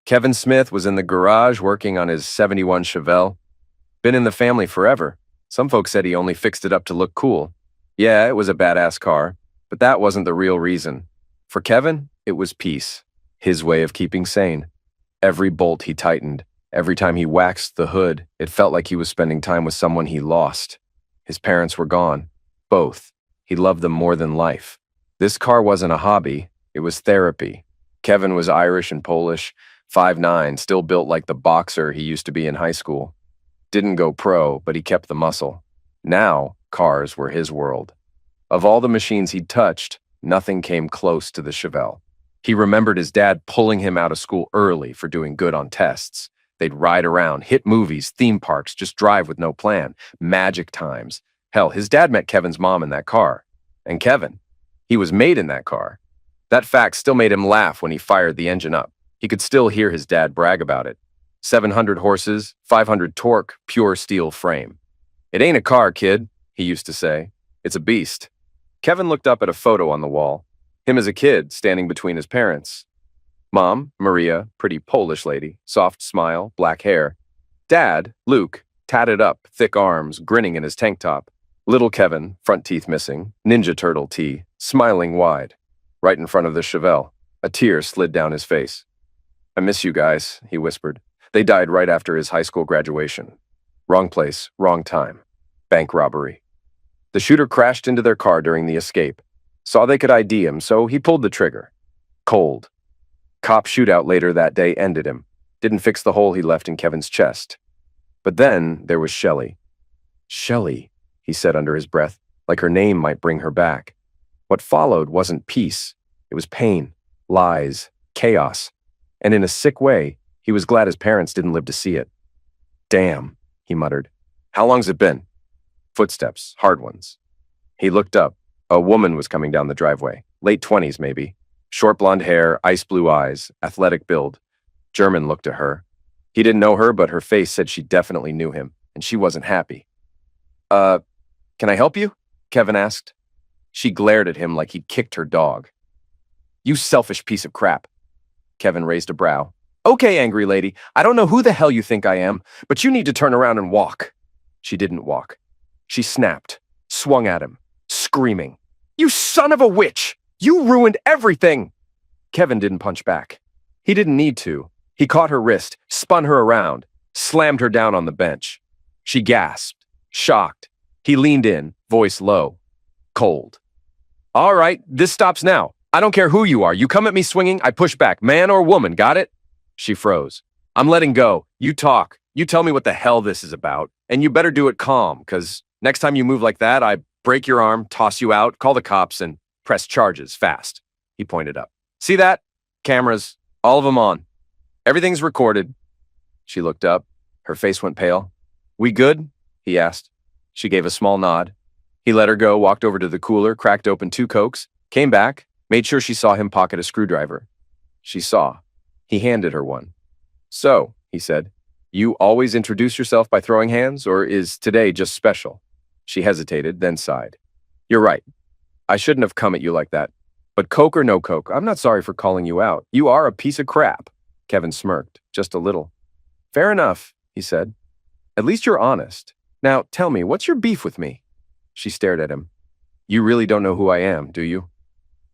Kevin Smith was in the garage working on his '71 Chevelle. Been in the family forever. Some folks said he only fixed it up to look cool. Yeah, it was a badass car, but that wasn't the real reason. For Kevin, it was peace. His way of keeping sane. Every bolt he tightened, every time he waxed the hood, it felt like he was spending time with someone he lost. His parents were gone. Both. He loved them more than life. This car wasn't a hobby, it was therapy. Kevin was Irish and Polish, 5'9", still built like the boxer he used to be in high school. Didn't go pro, but he kept the muscle. Now, cars were his world. Of all the machines he'd touched, nothing came close to the Chevelle. He remembered his dad pulling him out of school early for doing good on tests. They'd ride around, hit movies, theme parks, just drive with no plan. Magic times. Hell, his dad met Kevin's mom in that car. And Kevin, he was made in that car. That fact still made him laugh when he fired the engine up. He could still hear his dad brag about it. 700 horses, 500 torque, pure steel frame. "It ain't a car, kid," he used to say. "It's a beast." Kevin looked up at a photo on the wall. Him as a kid, standing between his parents. Mom, Maria, pretty Polish lady, soft smile, black hair. Dad, Luke, tatted up, thick arms, grinning in his tank top. Little Kevin, front teeth missing, Ninja Turtle tee, smiling wide. Right in front of the Chevelle, a tear slid down his face. "I miss you guys," he whispered. They died right after his high school graduation. Wrong place, wrong time. Bank robbery. The shooter crashed into their car during the escape. Saw they could ID him, so he pulled the trigger. Cold. Cop shootout later that day ended him. Didn't fix the hole he left in Kevin's chest. But then there was Shelley. "Shelley," he said under his breath, like her name might bring her back. What followed wasn't peace. It was pain, lies, chaos. And in a sick way, he was glad his parents didn't live to see it. "Damn," he muttered. "How long's it been?" Footsteps, hard ones. He looked up. A woman was coming down the driveway, late 20s maybe. Short blonde hair, ice blue eyes, athletic build. German looked at her. He didn't know her, but her face said she definitely knew him, and she wasn't happy. Can I help you?" Kevin asked. She glared at him like he'd kicked her dog. "You selfish piece of crap." Kevin raised a brow. "Okay, angry lady, I don't know who the hell you think I am, but you need to turn around and walk." She didn't walk. She snapped, swung at him, screaming, "You son of a witch! You ruined everything!" Kevin didn't punch back. He didn't need to. He caught her wrist, spun her around, slammed her down on the bench. She gasped, shocked. He leaned in, voice low, cold. "All right, this stops now. I don't care who you are. You come at me swinging, I push back, man or woman, got it?" She froze. "I'm letting go. You talk. You tell me what the hell this is about. And you better do it calm, because next time you move like that, I break your arm, toss you out, call the cops, and press charges fast." He pointed up. "See that? Cameras. All of them on. Everything's recorded." She looked up. Her face went pale. "We good?" he asked. She gave a small nod. He let her go, walked over to the cooler, cracked open 2 Cokes, came back, made sure she saw him pocket a screwdriver. She saw. He handed her one. "So," he said, "you always introduce yourself by throwing hands, or is today just special?" She hesitated, then sighed. "You're right. I shouldn't have come at you like that. But Coke or no Coke, I'm not sorry for calling you out. You are a piece of crap." Kevin smirked, just a little. "Fair enough," he said. "At least you're honest. Now, tell me, what's your beef with me?" She stared at him. "You really don't know who I am, do you?"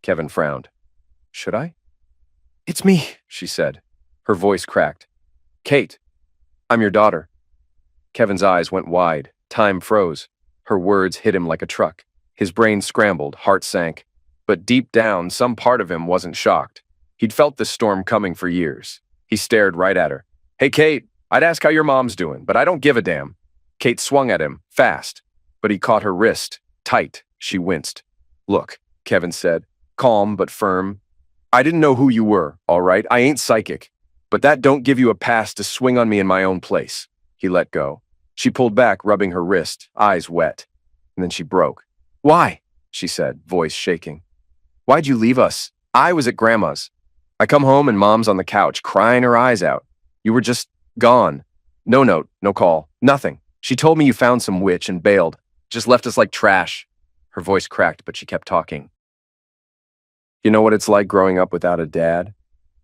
Kevin frowned. "Should I?" "It's me," she said. Her voice cracked. "Kate, I'm your daughter." Kevin's eyes went wide. Time froze. Her words hit him like a truck. His brain scrambled, heart sank. But deep down, some part of him wasn't shocked. He'd felt this storm coming for years. He stared right at her. "Hey, Kate, I'd ask how your mom's doing, but I don't give a damn." Kate swung at him, fast. But he caught her wrist, tight. She winced. "Look," Kevin said, calm but firm. "I didn't know who you were, all right? I ain't psychic. But that don't give you a pass to swing on me in my own place." He let go. She pulled back, rubbing her wrist, eyes wet. And then she broke. "Why?" she said, voice shaking. "Why'd you leave us? I was at Grandma's. I come home and Mom's on the couch, crying her eyes out. You were just gone. No note, no call, nothing. She told me you found some witch and bailed. Just left us like trash." Her voice cracked, but she kept talking. "You know what it's like growing up without a dad?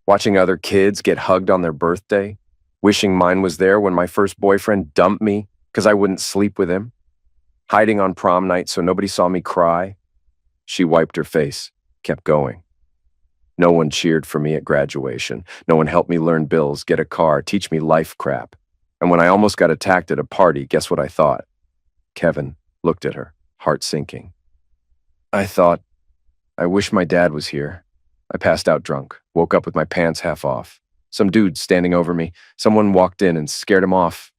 Watching other kids get hugged on their birthday, wishing mine was there when my first boyfriend dumped me because I wouldn't sleep with him, hiding on prom night so nobody saw me cry. She wiped her face, kept going. No one cheered for me at graduation. No one helped me learn bills, get a car, teach me life crap. And when I almost got attacked at a party, guess what I thought? Kevin looked at her, heart sinking. I thought, I wish my dad was here. I passed out drunk, woke up with my pants half off. Some dude standing over me. Someone walked in and scared him off.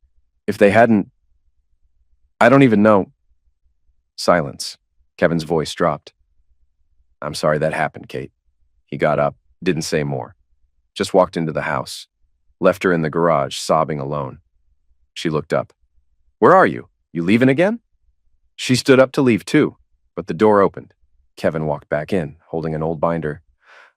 If they hadn't, I don't even know. Silence. Kevin's voice dropped. I'm sorry that happened, Kate. He got up, didn't say more. Just walked into the house. Left her in the garage, sobbing alone. She looked up. Where are you? You leaving again? She stood up to leave too, but the door opened. Kevin walked back in, holding an old binder.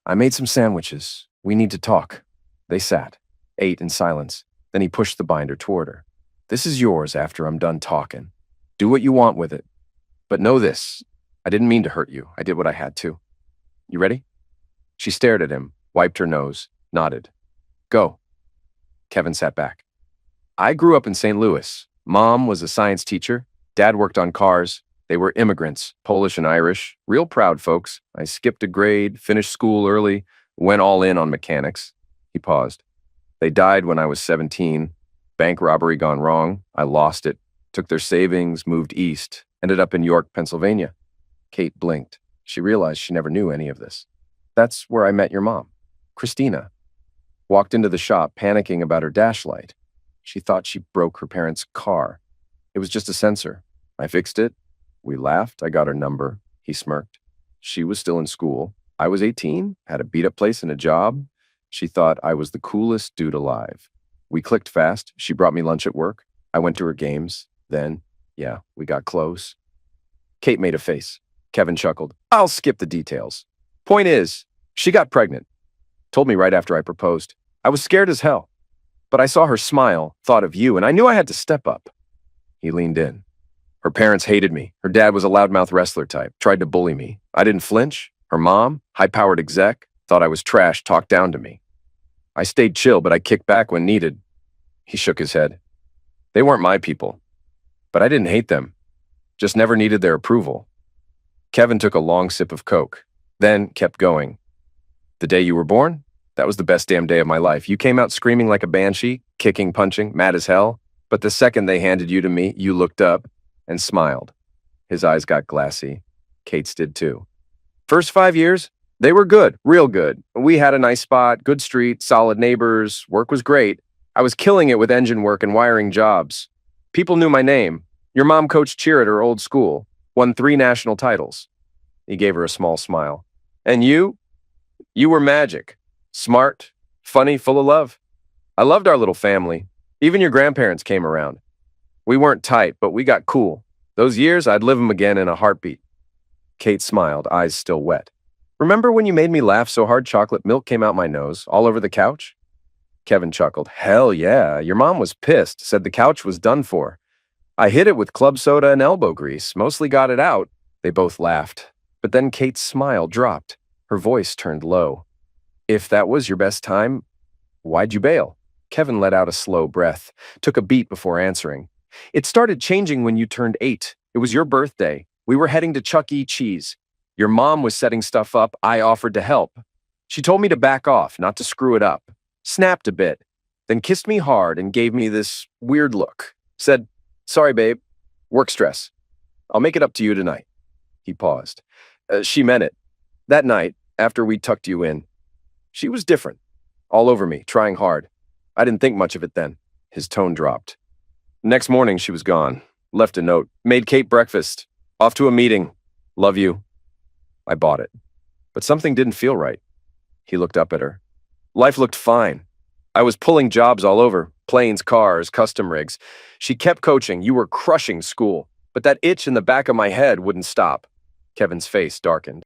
I made some sandwiches. We need to talk. They sat, ate in silence. Then he pushed the binder toward her. This is yours after I'm done talking. Do what you want with it. But know this, I didn't mean to hurt you. I did what I had to. You ready? She stared at him, wiped her nose, nodded. Go. Kevin sat back. I grew up in St. Louis. Mom was a science teacher. Dad worked on cars. They were immigrants, Polish and Irish, real proud folks. I skipped a grade, finished school early, went all in on mechanics. He paused. They died when I was 17. Bank robbery gone wrong. I lost it. Took their savings, moved east, ended up in York, Pennsylvania. Kate blinked. She realized she never knew any of this. That's where I met your mom, Christina. Walked into the shop, panicking about her dash light. She thought she broke her parents' car. It was just a sensor. I fixed it. We laughed. I got her number. He smirked. She was still in school. I was 18, had a beat-up place and a job. She thought I was the coolest dude alive. We clicked fast. She brought me lunch at work. I went to her games. Then, yeah, we got close. Kate made a face. Kevin chuckled. I'll skip the details. Point is, she got pregnant. Told me right after I proposed. I was scared as hell. But I saw her smile, thought of you, and I knew I had to step up. He leaned in. Her parents hated me. Her dad was a loudmouth wrestler type, tried to bully me. I didn't flinch. Her mom, high-powered exec, thought I was trash, talked down to me. I stayed chill, but I kicked back when needed. He shook his head. They weren't my people. But I didn't hate them. Just never needed their approval. Kevin took a long sip of Coke, then kept going. The day you were born? That was the best damn day of my life. You came out screaming like a banshee, kicking, punching, mad as hell. But the second they handed you to me, you looked up and smiled. His eyes got glassy. Kate's did too. First 5 years, they were good, real good. We had a nice spot, good street, solid neighbors, work was great. I was killing it with engine work and wiring jobs. People knew my name. Your mom coached cheer at her old school, won 3 national titles. He gave her a small smile. And you? You were magic. Smart, funny, full of love. I loved our little family. Even your grandparents came around. We weren't tight, but we got cool. Those years, I'd live them again in a heartbeat. Kate smiled, eyes still wet. Remember when you made me laugh so hard chocolate milk came out my nose, all over the couch? Kevin chuckled. Hell yeah, your mom was pissed, said the couch was done for. I hit it with club soda and elbow grease, mostly got it out. They both laughed. But then Kate's smile dropped. Her voice turned low. If that was your best time, why'd you bail? Kevin let out a slow breath, took a beat before answering. It started changing when you turned 8. It was your birthday. We were heading to Chuck E. Cheese. Your mom was setting stuff up. I offered to help. She told me to back off, not to screw it up. Snapped a bit, then kissed me hard and gave me this weird look. Said, sorry, babe. Work stress. I'll make it up to you tonight. He paused. She meant it. That night, after we tucked you in, she was different. All over me, trying hard. I didn't think much of it then. His tone dropped. Next morning, she was gone. Left a note. Made Kate breakfast. Off to a meeting. Love you. I bought it. But something didn't feel right. He looked up at her. Life looked fine. I was pulling jobs all over. Planes, cars, custom rigs. She kept coaching. You were crushing school. But that itch in the back of my head wouldn't stop. Kevin's face darkened.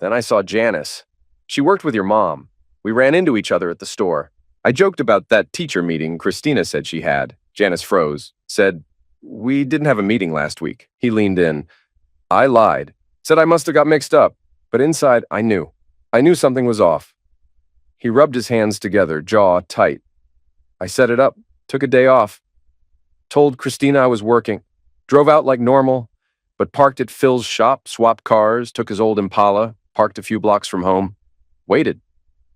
Then I saw Janice. She worked with your mom. We ran into each other at the store. I joked about that teacher meeting Christina said she had. Janice froze. Said, we didn't have a meeting last week. He leaned in. I lied. Said I must have got mixed up. But inside, I knew. I knew something was off. He rubbed his hands together, jaw tight. I set it up, took a day off, told Christina I was working, drove out like normal, but parked at Phil's shop, swapped cars, took his old Impala, parked a few blocks from home, waited.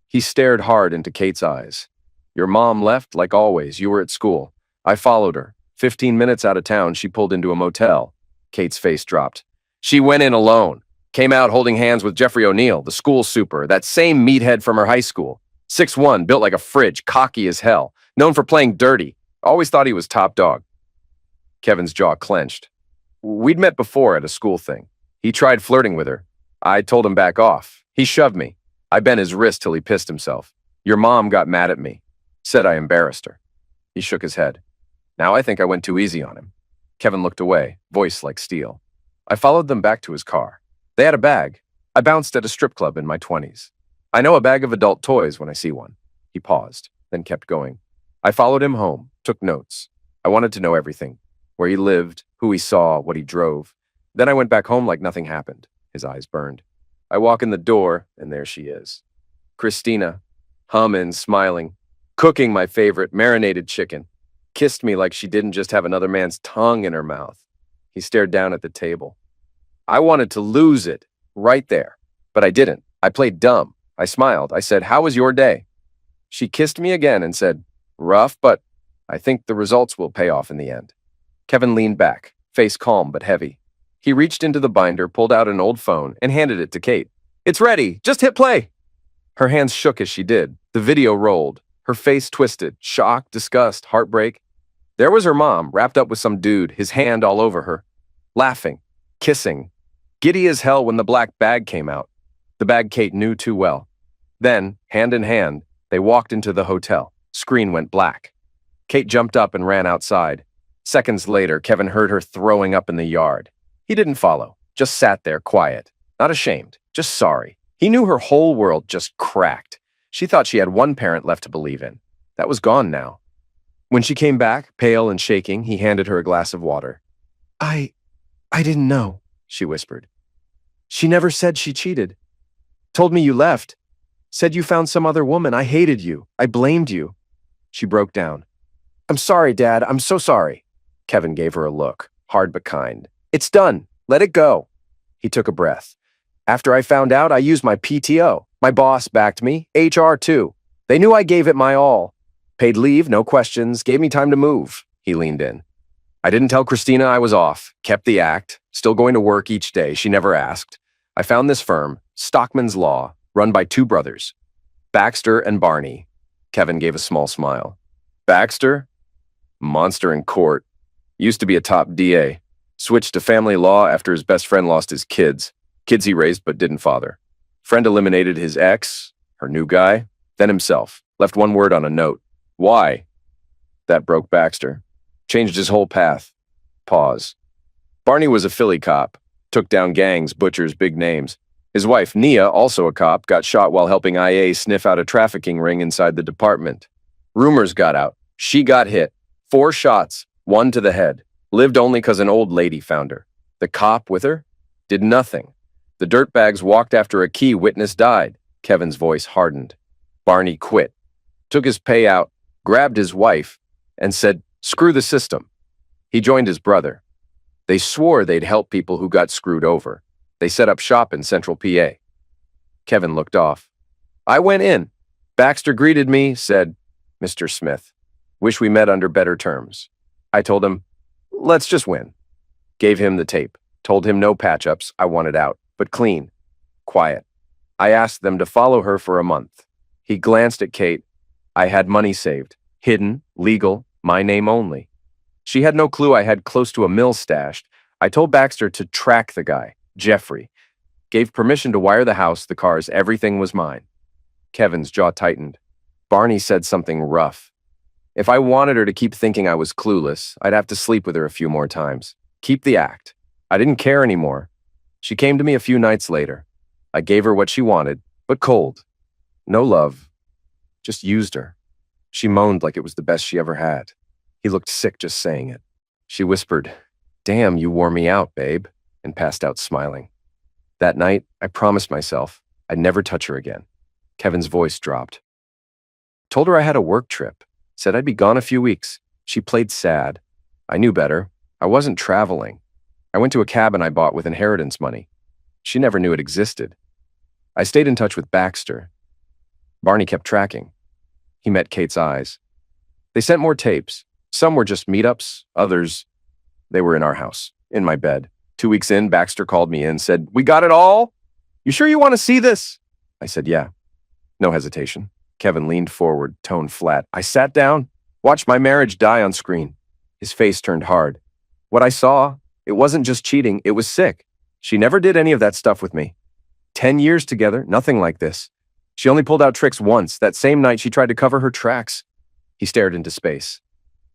He stared hard into Kate's eyes. Your mom left, like always. You were at school. I followed her. 15 minutes out of town, she pulled into a motel. Kate's face dropped. She went in alone. Came out holding hands with Jeffrey O'Neill, the school super, that same meathead from her high school. 6'1", built like a fridge, cocky as hell, known for playing dirty. Always thought he was top dog. Kevin's jaw clenched. We'd met before at a school thing. He tried flirting with her. I told him back off. He shoved me. I bent his wrist till he pissed himself. Your mom got mad at me. Said I embarrassed her. He shook his head. Now I think I went too easy on him. Kevin looked away, voice like steel. I followed them back to his car. They had a bag. I bounced at a strip club in my 20s. I know a bag of adult toys when I see one. He paused, then kept going. I followed him home, took notes. I wanted to know everything. Where he lived, who he saw, what he drove. Then I went back home like nothing happened. His eyes burned. I walk in the door, and there she is. Christina, humming, smiling, cooking my favorite marinated chicken. Kissed me like she didn't just have another man's tongue in her mouth. He stared down at the table. I wanted to lose it, right there. But I didn't. I played dumb. I smiled. I said, "How was your day?" She kissed me again and said, "Rough, but I think the results will pay off in the end." Kevin leaned back, face calm but heavy. He reached into the binder, pulled out an old phone, and handed it to Kate. "It's ready. Just hit play." Her hands shook as she did. The video rolled. Her face twisted. Shock, disgust, heartbreak. There was her mom, wrapped up with some dude, his hand all over her. Laughing. Kissing. Giddy as hell when the black bag came out. The bag Kate knew too well. Then, hand in hand, they walked into the hotel. Screen went black. Kate jumped up and ran outside. Seconds later, Kevin heard her throwing up in the yard. He didn't follow, just sat there quiet. Not ashamed, just sorry. He knew her whole world just cracked. She thought she had one parent left to believe in. That was gone now. When she came back, pale and shaking, he handed her a glass of water. I didn't know, she whispered. She never said she cheated. Told me you left. Said you found some other woman. I hated you. I blamed you. She broke down. I'm sorry, Dad. I'm so sorry. Kevin gave her a look, hard but kind. It's done. Let it go. He took a breath. After I found out, I used my PTO. My boss backed me, HR too. They knew I gave it my all. Paid leave, no questions, gave me time to move. He leaned in. I didn't tell Christina I was off, kept the act, still going to work each day. She never asked. I found this firm, Stockman's Law, run by two brothers, Baxter and Barney. Kevin gave a small smile. Baxter? Monster in court. Used to be a top DA. Switched to family law after his best friend lost his kids. Kids he raised but didn't father. Friend eliminated his ex, her new guy, then himself. Left one word on a note. Why? That broke Baxter. Changed his whole path. Pause. Barney was a Philly cop. Took down gangs, butchers, big names. His wife, Nia, also a cop, got shot while helping IA sniff out a trafficking ring inside the department. Rumors got out. She got hit. 4 shots, 1 to the head. Lived only 'cause an old lady found her. The cop with her? Did nothing. The dirtbags walked after a key witness died. Kevin's voice hardened. Barney quit. Took his payout, grabbed his wife, and said, "Screw the system." He joined his brother. They swore they'd help people who got screwed over. They set up shop in central PA. Kevin looked off. I went in. Baxter greeted me, said, "Mr. Smith, wish we met under better terms." I told him, "Let's just win." Gave him the tape. Told him no patch-ups, I wanted out, but clean. Quiet. I asked them to follow her for a month. He glanced at Kate. I had money saved. Hidden, legal, my name only. She had no clue I had close to $1 million stashed. I told Baxter to track the guy, Jeffrey. Gave permission to wire the house, the cars, everything was mine. Kevin's jaw tightened. Barney said something rough. If I wanted her to keep thinking I was clueless, I'd have to sleep with her a few more times. Keep the act. I didn't care anymore. She came to me a few nights later. I gave her what she wanted, but cold. No love. Just used her. She moaned like it was the best she ever had. He looked sick just saying it. She whispered, "Damn, you wore me out, babe," and passed out smiling. That night, I promised myself I'd never touch her again. Kevin's voice dropped. Told her I had a work trip. Said I'd be gone a few weeks. She played sad. I knew better. I wasn't traveling. I went to a cabin I bought with inheritance money. She never knew it existed. I stayed in touch with Baxter. Barney kept tracking. He met Kate's eyes. They sent more tapes. Some were just meetups, others, they were in our house, in my bed. 2 weeks in, Baxter called me in, said, "We got it all? You sure you want to see this?" I said, "Yeah." No hesitation. Kevin leaned forward, tone flat. I sat down, watched my marriage die on screen. His face turned hard. What I saw, it wasn't just cheating, it was sick. She never did any of that stuff with me. 10 years together, nothing like this. She only pulled out tricks once. That same night, she tried to cover her tracks. He stared into space.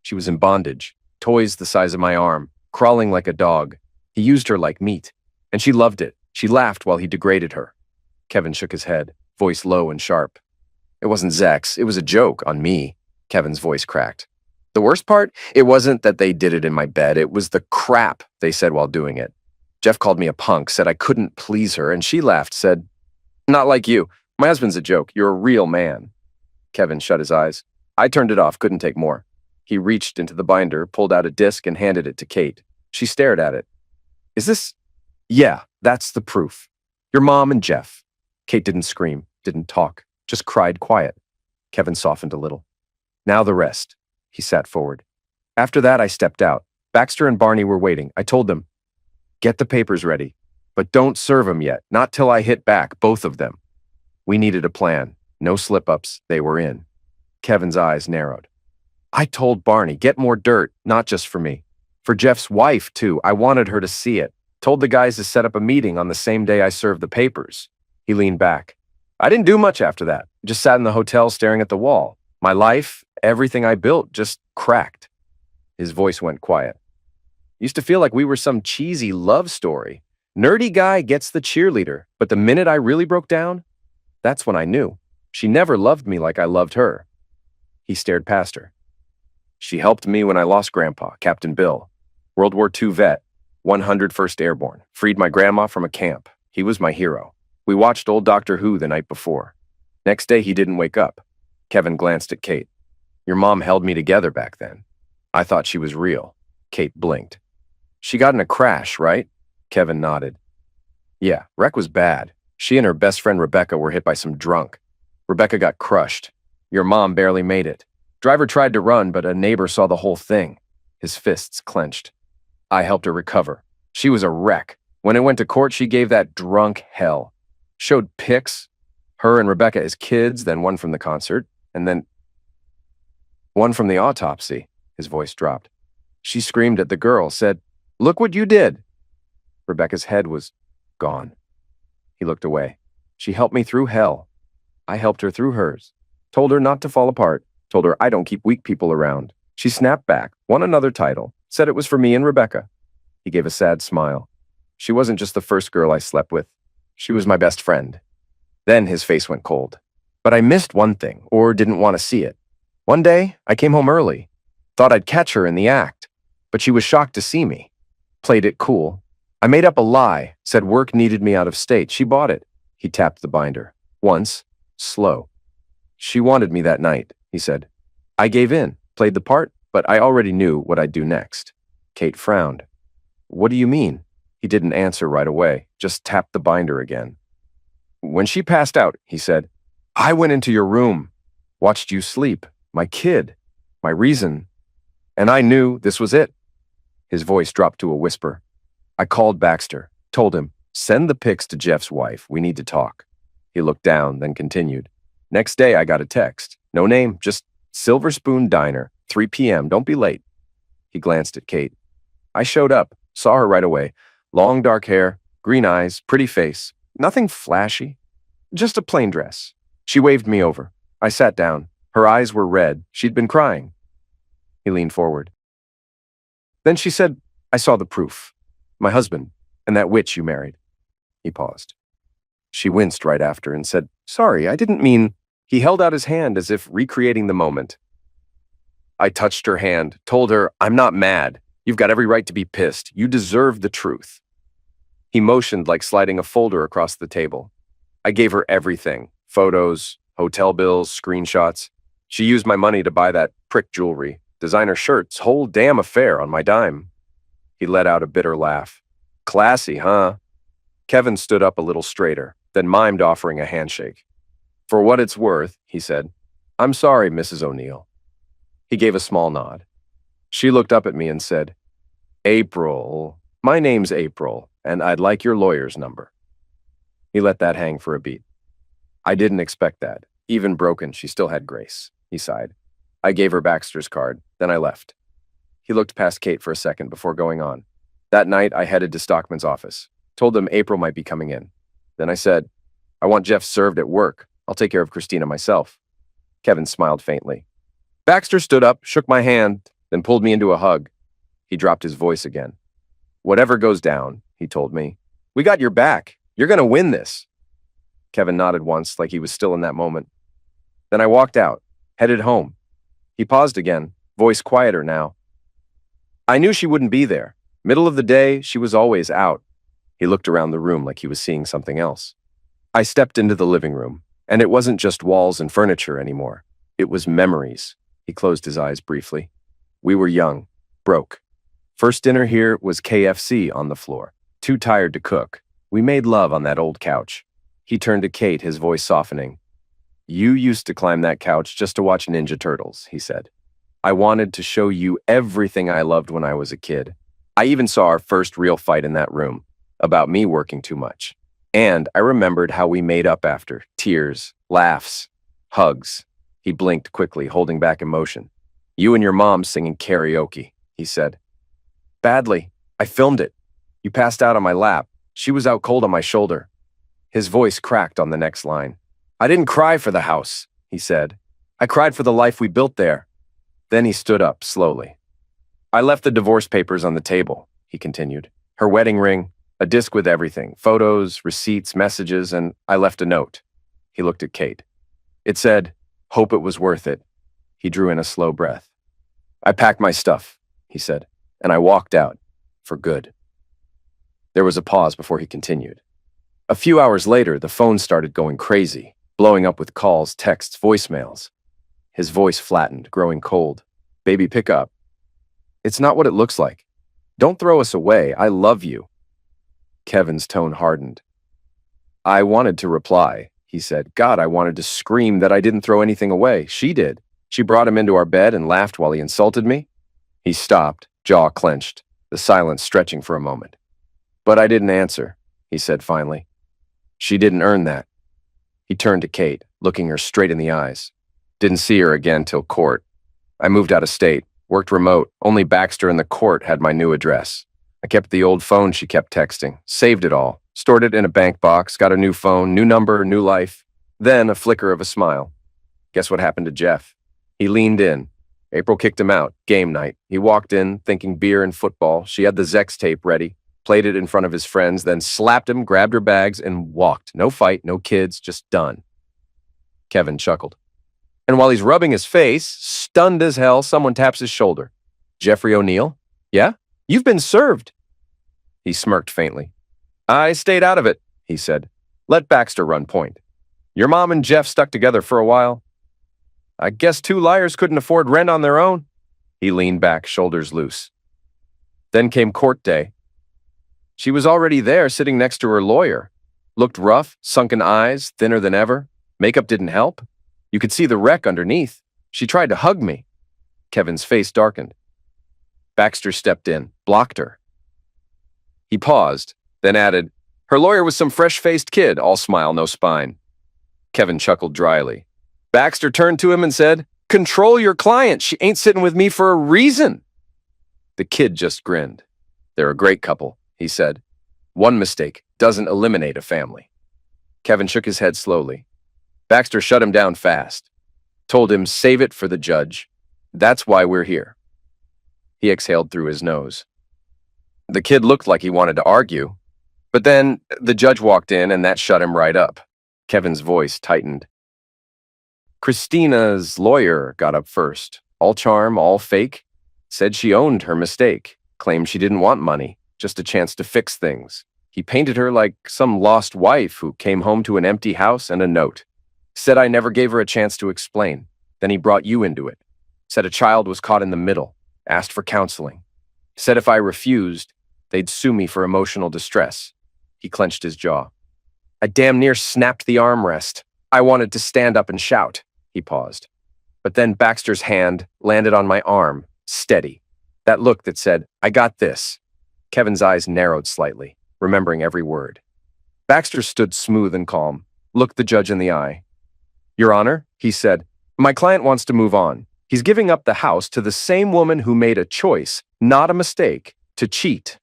She was in bondage, toys the size of my arm, crawling like a dog. He used her like meat, and she loved it. She laughed while he degraded her. Kevin shook his head, voice low and sharp. It wasn't Zach's, it was a joke on me. Kevin's voice cracked. The worst part, it wasn't that they did it in my bed, it was the crap they said while doing it. Jeff called me a punk, said I couldn't please her, and she laughed, said, "Not like you. My husband's a joke. You're a real man." Kevin shut his eyes. I turned it off, couldn't take more. He reached into the binder, pulled out a disc, and handed it to Kate. She stared at it. "Is this?" "Yeah, that's the proof. Your mom and Jeff." Kate didn't scream, didn't talk, just cried quiet. Kevin softened a little. "Now the rest." He sat forward. After that, I stepped out. Baxter and Barney were waiting. I told them, "Get the papers ready, but don't serve them yet, not till I hit back, both of them." We needed a plan. No slip-ups, they were in. Kevin's eyes narrowed. I told Barney, get more dirt, not just for me. For Jeff's wife, too. I wanted her to see it. Told the guys to set up a meeting on the same day I served the papers. He leaned back. I didn't do much after that. Just sat in the hotel staring at the wall. My life, everything I built, just cracked. His voice went quiet. Used to feel like we were some cheesy love story. Nerdy guy gets the cheerleader, but the minute I really broke down, that's when I knew. She never loved me like I loved her. He stared past her. She helped me when I lost Grandpa, Captain Bill. World War II vet, 101st Airborne. Freed my grandma from a camp. He was my hero. We watched old Doctor Who the night before. Next day, he didn't wake up. Kevin glanced at Kate. Your mom held me together back then. I thought she was real. Kate blinked. She got in a crash, right? Kevin nodded. Yeah, wreck was bad. She and her best friend Rebecca were hit by some drunk. Rebecca got crushed. Your mom barely made it. Driver tried to run, but a neighbor saw the whole thing. His fists clenched. I helped her recover. She was a wreck. When it went to court, she gave that drunk hell. Showed pics, her and Rebecca as kids, then one from the concert, and then one from the autopsy. His voice dropped. She screamed at the girl, said, "Look what you did." Rebecca's head was gone. He looked away. She helped me through hell. I helped her through hers. Told her not to fall apart. Told her I don't keep weak people around. She snapped back, won another title, said it was for me and Rebecca. He gave a sad smile. She wasn't just the first girl I slept with. She was my best friend. Then his face went cold. But I missed one thing, or didn't want to see it. One day, I came home early. Thought I'd catch her in the act. But she was shocked to see me. Played it cool. I made up a lie, said work needed me out of state. She bought it. He tapped the binder. Once, slow. She wanted me that night, he said. I gave in, played the part, but I already knew what I'd do next. Kate frowned. What do you mean? He didn't answer right away, just tapped the binder again. When she passed out, he said, I went into your room, watched you sleep, my kid, my reason, and I knew this was it. His voice dropped to a whisper. I called Baxter, told him, send the pics to Jeff's wife, we need to talk. He looked down, then continued. Next day, I got a text. No name, just Silver Spoon Diner, 3 p.m., don't be late. He glanced at Kate. I showed up, saw her right away. Long dark hair, green eyes, pretty face. Nothing flashy, just a plain dress. She waved me over. I sat down. Her eyes were red. She'd been crying. He leaned forward. Then she said, I saw the proof. My husband, and that witch you married. He paused. She winced right after and said, sorry, I didn't mean... He held out his hand as if recreating the moment. I touched her hand, told her, I'm not mad. You've got every right to be pissed. You deserve the truth. He motioned like sliding a folder across the table. I gave her everything. Photos, hotel bills, screenshots. She used my money to buy that prick jewelry, designer shirts, whole damn affair on my dime. He let out a bitter laugh. Classy, huh? Kevin stood up a little straighter, then mimed offering a handshake. For what it's worth, he said, I'm sorry, Mrs. O'Neill. He gave a small nod. She looked up at me and said, April, my name's April, and I'd like your lawyer's number. He let that hang for a beat. I didn't expect that. Even broken, she still had grace, he sighed. I gave her Baxter's card, then I left. He looked past Kate for a second before going on. That night, I headed to Stockman's office, told him April might be coming in. Then I said, I want Jeff served at work. I'll take care of Christina myself. Kevin smiled faintly. Baxter stood up, shook my hand, then pulled me into a hug. He dropped his voice again. Whatever goes down, he told me. We got your back. You're going to win this. Kevin nodded once, like he was still in that moment. Then I walked out, headed home. He paused again, voice quieter now. I knew she wouldn't be there. Middle of the day, she was always out. He looked around the room like he was seeing something else. I stepped into the living room, and it wasn't just walls and furniture anymore. It was memories. He closed his eyes briefly. We were young, broke. First dinner here was KFC on the floor. Too tired to cook. We made love on that old couch. He turned to Kate, his voice softening. You used to climb that couch just to watch Ninja Turtles, he said. I wanted to show you everything I loved when I was a kid. I even saw our first real fight in that room, about me working too much. And I remembered how we made up after. Tears, laughs, hugs. He blinked quickly, holding back emotion. You and your mom singing karaoke, he said. Badly. I filmed it. You passed out on my lap. She was out cold on my shoulder. His voice cracked on the next line. I didn't cry for the house, he said. I cried for the life we built there. Then he stood up slowly. I left the divorce papers on the table, he continued. Her wedding ring, a disc with everything, photos, receipts, messages, and I left a note. He looked at Kate. It said, hope it was worth it. He drew in a slow breath. I packed my stuff, he said, and I walked out, for good. There was a pause before he continued. A few hours later, the phone started going crazy, blowing up with calls, texts, voicemails. His voice flattened, growing cold. Baby, pick up. It's not what it looks like. Don't throw us away. I love you. Kevin's tone hardened. I wanted to reply, he said. God, I wanted to scream that I didn't throw anything away. She did. She brought him into our bed and laughed while he insulted me. He stopped, jaw clenched, the silence stretching for a moment. But I didn't answer, he said finally. She didn't earn that. He turned to Kate, looking her straight in the eyes. Didn't see her again till court. I moved out of state, worked remote. Only Baxter and the court had my new address. I kept the old phone she kept texting, saved it all, stored it in a bank box, got a new phone, new number, new life. Then a flicker of a smile. Guess what happened to Jeff? He leaned in. April kicked him out. Game night. He walked in, thinking beer and football. She had the Zex tape ready, played it in front of his friends, then slapped him, grabbed her bags, and walked. No fight, no kids, just done. Kevin chuckled. And while he's rubbing his face, stunned as hell, someone taps his shoulder. Jeffrey O'Neill? Yeah? You've been served. He smirked faintly. I stayed out of it, he said. Let Baxter run point. Your mom and Jeff stuck together for a while. I guess two liars couldn't afford rent on their own. He leaned back, shoulders loose. Then came court day. She was already there, sitting next to her lawyer. Looked rough, sunken eyes, thinner than ever. Makeup didn't help. You could see the wreck underneath. She tried to hug me. Kevin's face darkened. Baxter stepped in, blocked her. He paused, then added, her lawyer was some fresh-faced kid, all smile, no spine. Kevin chuckled dryly. Baxter turned to him and said, control your client. She ain't sitting with me for a reason. The kid just grinned. They're a great couple, he said. One mistake doesn't eliminate a family. Kevin shook his head slowly. Baxter shut him down fast. Told him, save it for the judge. That's why we're here. He exhaled through his nose. The kid looked like he wanted to argue, but then the judge walked in and that shut him right up. Kevin's voice tightened. Christina's lawyer got up first. All charm, all fake. Said she owned her mistake. Claimed she didn't want money, just a chance to fix things. He painted her like some lost wife who came home to an empty house and a note. Said I never gave her a chance to explain. Then he brought you into it. Said a child was caught in the middle. Asked for counseling. Said if I refused, they'd sue me for emotional distress. He clenched his jaw. I damn near snapped the armrest. I wanted to stand up and shout. He paused. But then Baxter's hand landed on my arm, steady. That look that said, I got this. Kevin's eyes narrowed slightly, remembering every word. Baxter stood smooth and calm, looked the judge in the eye. Your Honor, he said, my client wants to move on. He's giving up the house to the same woman who made a choice, not a mistake, to cheat.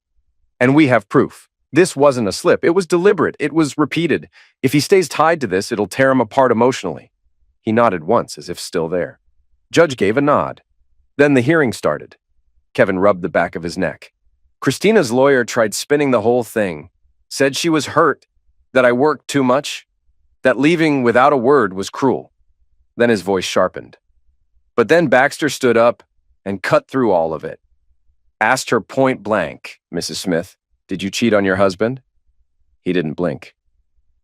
And we have proof. This wasn't a slip. It was deliberate. It was repeated. If he stays tied to this, it'll tear him apart emotionally. He nodded once, as if still there. Judge gave a nod. Then the hearing started. Kevin rubbed the back of his neck. Christina's lawyer tried spinning the whole thing. Said she was hurt, that I worked too much, that leaving without a word was cruel. Then his voice sharpened. But then Baxter stood up and cut through all of it. Asked her point blank, Mrs. Smith, did you cheat on your husband? He didn't blink.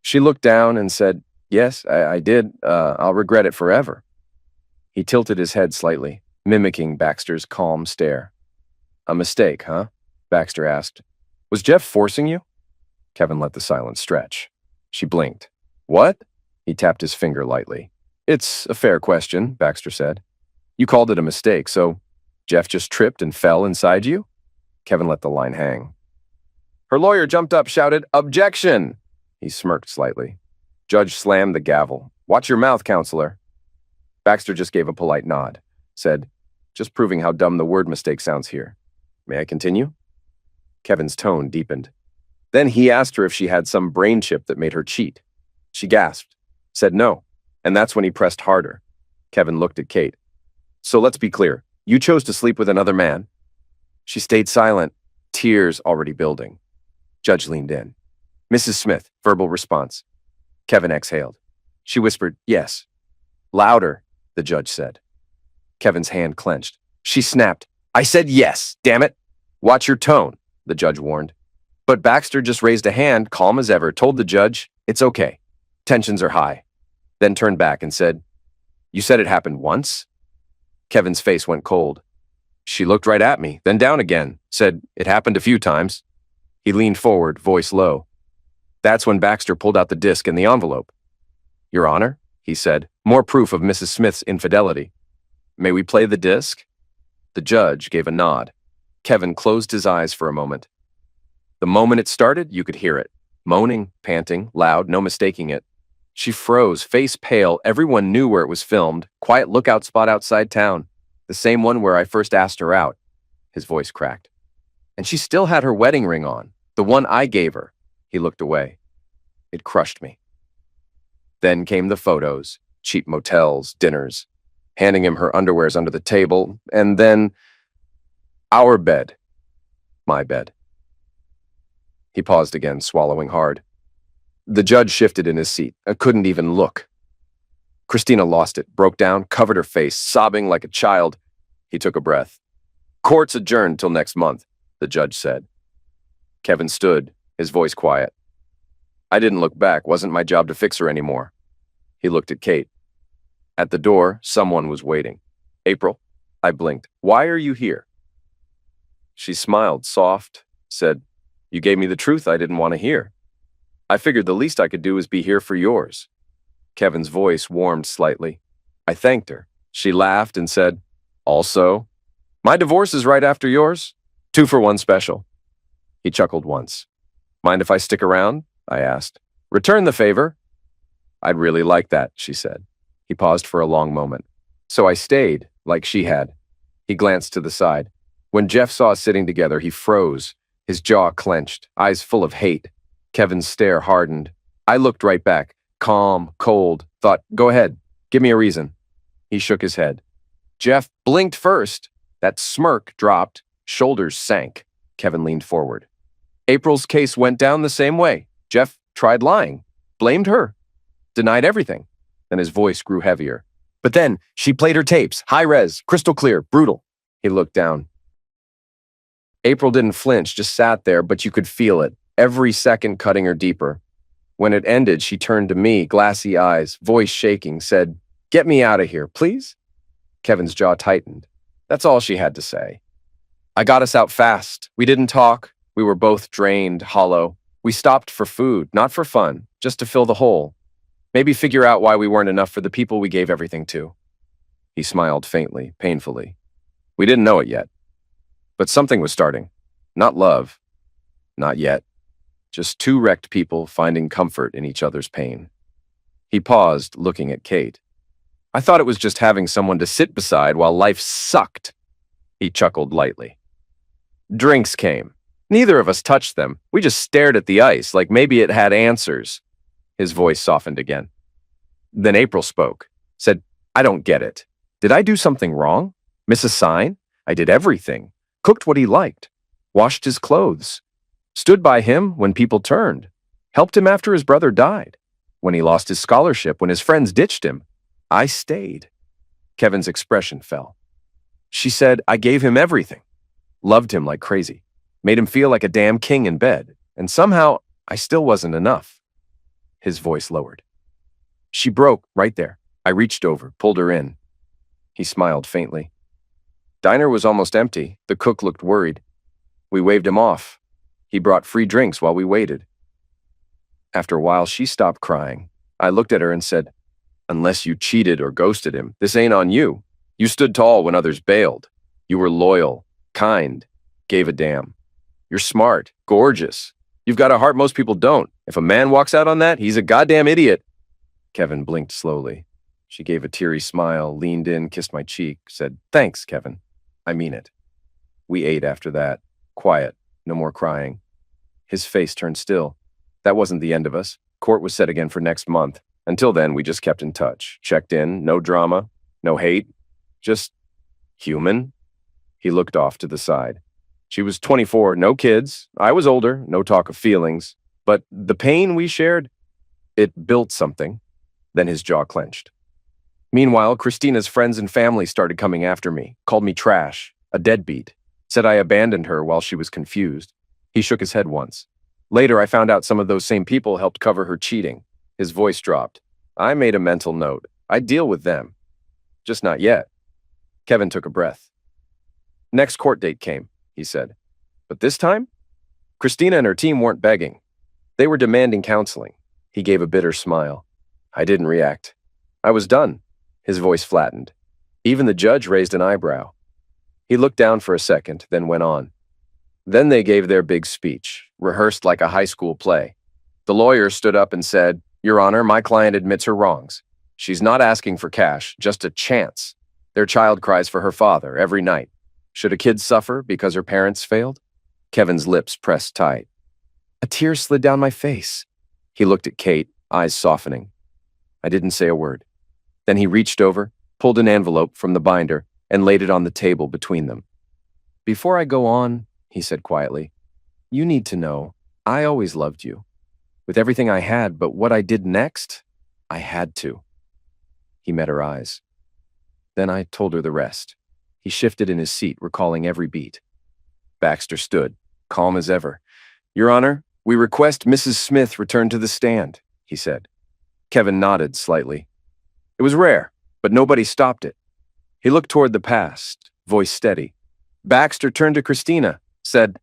She looked down and said, yes, I did. I'll regret it forever. He tilted his head slightly, mimicking Baxter's calm stare. A mistake, huh? Baxter asked. Was Jeff forcing you? Kevin let the silence stretch. She blinked. What? He tapped his finger lightly. It's a fair question, Baxter said. You called it a mistake, so Jeff just tripped and fell inside you? Kevin let the line hang. Her lawyer jumped up, shouted, Objection! He smirked slightly. Judge slammed the gavel. Watch your mouth, counselor. Baxter just gave a polite nod. Said, just proving how dumb the word mistake sounds here. May I continue? Kevin's tone deepened. Then he asked her if she had some brain chip that made her cheat. She gasped, said no, and that's when he pressed harder. Kevin looked at Kate. So let's be clear. You chose to sleep with another man? She stayed silent, tears already building. Judge leaned in. Mrs. Smith, verbal response. Kevin exhaled. She whispered, yes. Louder, the judge said. Kevin's hand clenched. She snapped. I said yes, damn it. Watch your tone, the judge warned. But Baxter just raised a hand, calm as ever, told the judge, it's okay. Tensions are high. Then turned back and said, you said it happened once? Kevin's face went cold. She looked right at me, then down again, said, it happened a few times. He leaned forward, voice low. That's when Baxter pulled out the disc and the envelope. Your Honor, he said, more proof of Mrs. Smith's infidelity. May we play the disc? The judge gave a nod. Kevin closed his eyes for a moment. The moment it started, you could hear it. Moaning, panting, loud, no mistaking it. She froze, face pale. Everyone knew where it was filmed. Quiet lookout spot outside town. The same one where I first asked her out. His voice cracked. And she still had her wedding ring on. The one I gave her. He looked away. It crushed me. Then came the photos. Cheap motels, dinners. Handing him her underwears under the table. And then our bed. My bed. He paused again, swallowing hard. The judge shifted in his seat. I couldn't even look. Christina lost it, broke down, covered her face, sobbing like a child. He took a breath. Court's adjourned till next month, the judge said. Kevin stood, his voice quiet. I didn't look back. Wasn't my job to fix her anymore. He looked at Kate. At the door, someone was waiting. April? I blinked. Why are you here? She smiled, soft, said, you gave me the truth I didn't want to hear. I figured the least I could do is be here for yours. Kevin's voice warmed slightly. I thanked her. She laughed and said, also, my divorce is right after yours. 2 for 1 special. He chuckled once. Mind if I stick around? I asked. Return the favor. I'd really like that, she said. He paused for a long moment. So I stayed, like she had. He glanced to the side. When Jeff saw us sitting together, he froze. His jaw clenched, eyes full of hate. Kevin's stare hardened. I looked right back, calm, cold, thought, go ahead, give me a reason. He shook his head. Jeff blinked first. That smirk dropped, shoulders sank. Kevin leaned forward. April's case went down the same way. Jeff tried lying, blamed her, denied everything. Then his voice grew heavier. But then she played her tapes, high res, crystal clear, brutal. He looked down. April didn't flinch, just sat there, but you could feel it, every second cutting her deeper. When it ended, she turned to me, glassy eyes, voice shaking, said, get me out of here, please? Kevin's jaw tightened. That's all she had to say. I got us out fast. We didn't talk. We were both drained, hollow. We stopped for food, not for fun, just to fill the hole. Maybe figure out why we weren't enough for the people we gave everything to. He smiled faintly, painfully. We didn't know it yet. But something was starting. Not love. Not yet. Just two wrecked people finding comfort in each other's pain. He paused, looking at Kate. I thought it was just having someone to sit beside while life sucked. He chuckled lightly. Drinks came. Neither of us touched them. We just stared at the ice, like maybe it had answers. His voice softened again. Then April spoke, said, I don't get it. Did I do something wrong? Miss a sign? I did everything. Cooked what he liked. Washed his clothes. Stood by him when people turned. Helped him after his brother died. When he lost his scholarship, when his friends ditched him. I stayed. Kevin's expression fell. She said, I gave him everything. Loved him like crazy. Made him feel like a damn king in bed. And somehow, I still wasn't enough. His voice lowered. She broke right there. I reached over, pulled her in. He smiled faintly. Diner was almost empty. The cook looked worried. We waved him off. He brought free drinks while we waited. After a while, she stopped crying. I looked at her and said, unless you cheated or ghosted him, this ain't on you. You stood tall when others bailed. You were loyal, kind, gave a damn. You're smart, gorgeous. You've got a heart most people don't. If a man walks out on that, he's a goddamn idiot. Kevin blinked slowly. She gave a teary smile, leaned in, kissed my cheek, said, thanks, Kevin. I mean it. We ate after that. Quiet, no more crying. His face turned still. That wasn't the end of us. Court was set again for next month. Until then, we just kept in touch. Checked in, no drama, no hate. Just human. He looked off to the side. She was 24, no kids. I was older, no talk of feelings. But the pain we shared, it built something. Then his jaw clenched. Meanwhile, Christina's friends and family started coming after me, called me trash, a deadbeat, said I abandoned her while she was confused. He shook his head once. Later, I found out some of those same people helped cover her cheating. His voice dropped. I made a mental note. I'd deal with them. Just not yet. Kevin took a breath. Next court date came, he said. But this time, Christina and her team weren't begging. They were demanding counseling. He gave a bitter smile. I didn't react. I was done. His voice flattened. Even the judge raised an eyebrow. He looked down for a second, then went on. Then they gave their big speech, rehearsed like a high school play. The lawyer stood up and said, Your Honor, my client admits her wrongs. She's not asking for cash, just a chance. Their child cries for her father every night. Should a kid suffer because her parents failed? Kevin's lips pressed tight. A tear slid down my face. He looked at Kate, eyes softening. I didn't say a word. Then he reached over, pulled an envelope from the binder, and laid it on the table between them. Before I go on, he said quietly, you need to know, I always loved you. With everything I had, but what I did next, I had to. He met her eyes. Then I told her the rest. He shifted in his seat, recalling every beat. Baxter stood, calm as ever. Your Honor, we request Mrs. Smith return to the stand, he said. Kevin nodded slightly. It was rare, but nobody stopped it. He looked toward the past, voice steady. Baxter turned to Christina, said,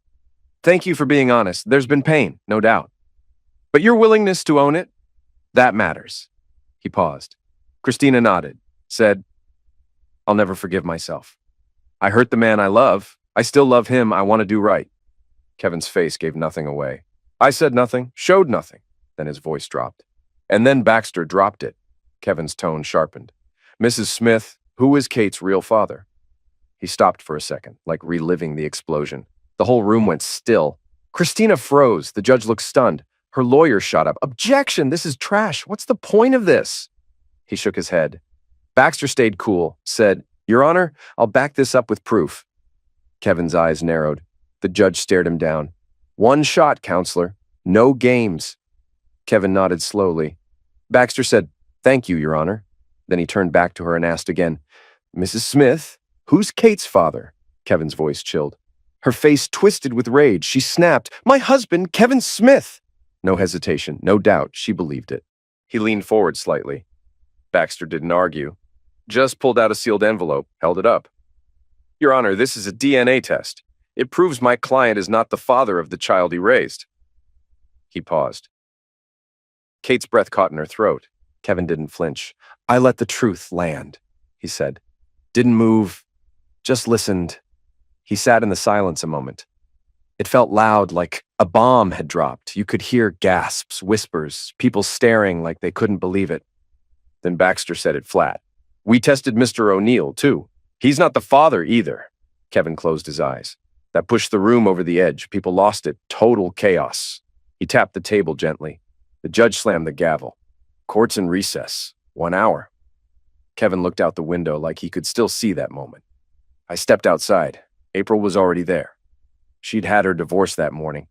Thank you for being honest. There's been pain, no doubt. But your willingness to own it, that matters. He paused. Christina nodded, said, I'll never forgive myself. I hurt the man I love. I still love him. I want to do right. Kevin's face gave nothing away. I said nothing, showed nothing. Then his voice dropped. And then Baxter dropped it. Kevin's tone sharpened. Mrs. Smith, who is Kate's real father? He stopped for a second, like reliving the explosion. The whole room went still. Christina froze. The judge looked stunned. Her lawyer shot up. Objection! This is trash. What's the point of this? He shook his head. Baxter stayed cool, said, Your Honor, I'll back this up with proof. Kevin's eyes narrowed. The judge stared him down. One shot, counselor. No games. Kevin nodded slowly. Baxter said, Thank you, Your Honor. Then he turned back to her and asked again, Mrs. Smith, who's Kate's father? Kevin's voice chilled. Her face twisted with rage. She snapped, My husband, Kevin Smith. No hesitation, no doubt. She believed it. He leaned forward slightly. Baxter didn't argue. Just pulled out a sealed envelope, held it up. Your Honor, this is a DNA test. It proves my client is not the father of the child he raised. He paused. Kate's breath caught in her throat. Kevin didn't flinch. I let the truth land, he said. Didn't move, just listened. He sat in the silence a moment. It felt loud, like a bomb had dropped. You could hear gasps, whispers, people staring like they couldn't believe it. Then Baxter said it flat. We tested Mr. O'Neill, too. He's not the father either. Kevin closed his eyes. That pushed the room over the edge. People lost it. Total chaos. He tapped the table gently. The judge slammed the gavel. Court's in recess. 1 hour. Kevin looked out the window like he could still see that moment. I stepped outside. April was already there. She'd had her divorce that morning.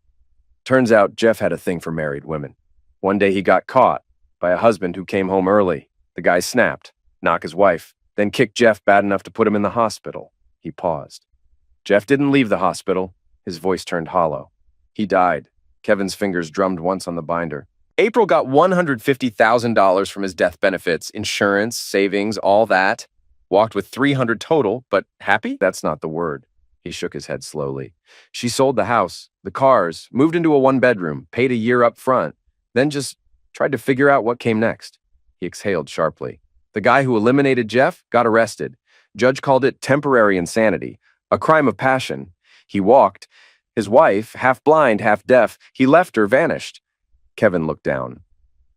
Turns out Jeff had a thing for married women. One day he got caught by a husband who came home early. The guy snapped, knocked his wife, then kicked Jeff bad enough to put him in the hospital. He paused. Jeff didn't leave the hospital. His voice turned hollow. He died. Kevin's fingers drummed once on the binder. April got $150,000 from his death benefits, insurance, savings, all that. Walked with $300 total, but happy? That's not the word. He shook his head slowly. She sold the house, the cars, moved into a 1-bedroom, paid a year up front, then just tried to figure out what came next. He exhaled sharply. The guy who eliminated Jeff got arrested. Judge called it temporary insanity, a crime of passion. He walked. His wife, half blind, half deaf, he left her, vanished. Kevin looked down.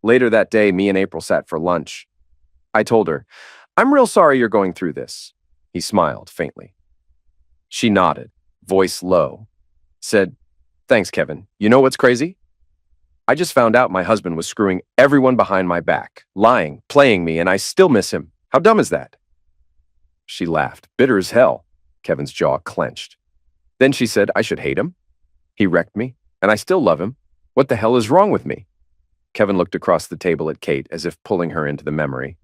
Later that day, me and April sat for lunch. I told her, I'm real sorry you're going through this. He smiled faintly. She nodded, voice low, said, thanks, Kevin. You know what's crazy? I just found out my husband was screwing everyone behind my back, lying, playing me, and I still miss him. How dumb is that? She laughed, bitter as hell. Kevin's jaw clenched. Then she said, I should hate him. He wrecked me, and I still love him. What the hell is wrong with me? Kevin looked across the table at Kate as if pulling her into the memory.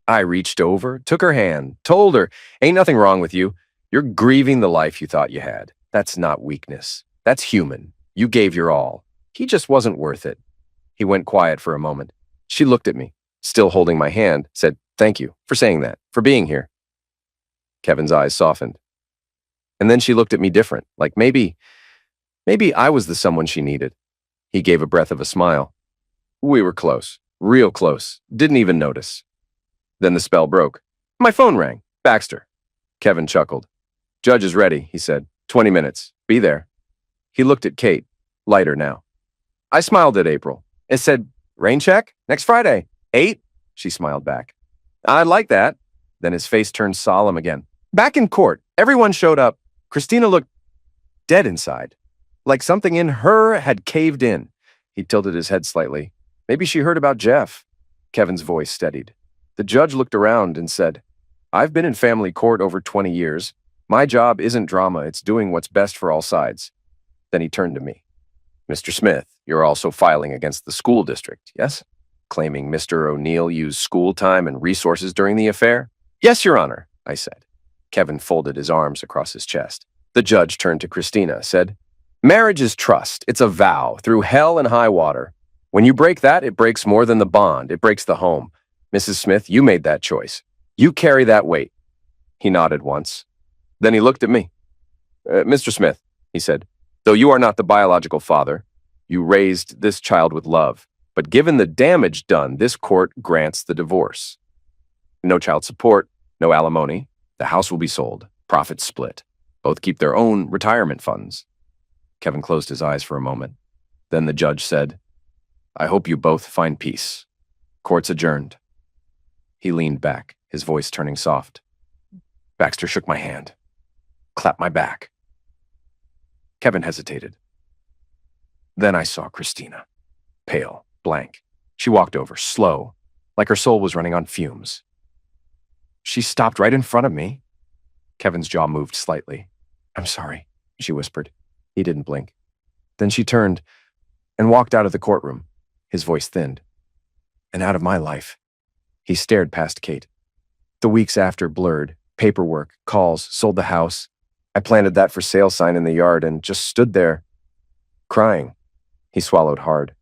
I reached over, took her hand, told her, ain't nothing wrong with you. You're grieving the life you thought you had. That's not weakness. That's human. You gave your all. He just wasn't worth it. He went quiet for a moment. She looked at me, still holding my hand, said, thank you for saying that, for being here. Kevin's eyes softened. And then she looked at me different, like maybe I was the someone she needed. He gave a breath of a smile. We were close, real close, didn't even notice. Then the spell broke. My phone rang. Baxter. Kevin chuckled. Judge is ready, he said. 20 minutes. Be there. He looked at Kate, lighter now. I smiled at April. It said, rain check? Next Friday. 8? She smiled back. I'd like that. Then his face turned solemn again. Back in court, everyone showed up. Christina looked dead inside, like something in her had caved in. He tilted his head slightly. Maybe she heard about Jeff. Kevin's voice steadied. The judge looked around and said, I've been in family court over 20 years. My job isn't drama, it's doing what's best for all sides. Then he turned to me. Mr. Smith, you're also filing against the school district, yes? Claiming Mr. O'Neill used school time and resources during the affair? Yes, Your Honor, I said. Kevin folded his arms across his chest. The judge turned to Christina, said, marriage is trust. It's a vow, through hell and high water. When you break that, it breaks more than the bond. It breaks the home. Mrs. Smith, you made that choice. You carry that weight. He nodded once. Then he looked at me. Mr. Smith, he said, though you are not the biological father, you raised this child with love. But given the damage done, this court grants the divorce. No child support, no alimony. The house will be sold. Profits split. Both keep their own retirement funds. Kevin closed his eyes for a moment. Then the judge said, I hope you both find peace. Court's adjourned. He leaned back, his voice turning soft. Baxter shook my hand, clapped my back. Kevin hesitated. Then I saw Christina, pale, blank. She walked over, slow, like her soul was running on fumes. She stopped right in front of me. Kevin's jaw moved slightly. I'm sorry, she whispered. He didn't blink. Then she turned and walked out of the courtroom. His voice thinned. And out of my life. He stared past Kate. The weeks after blurred. Paperwork, calls, sold the house. I planted that for sale sign in the yard and just stood there, crying. He swallowed hard.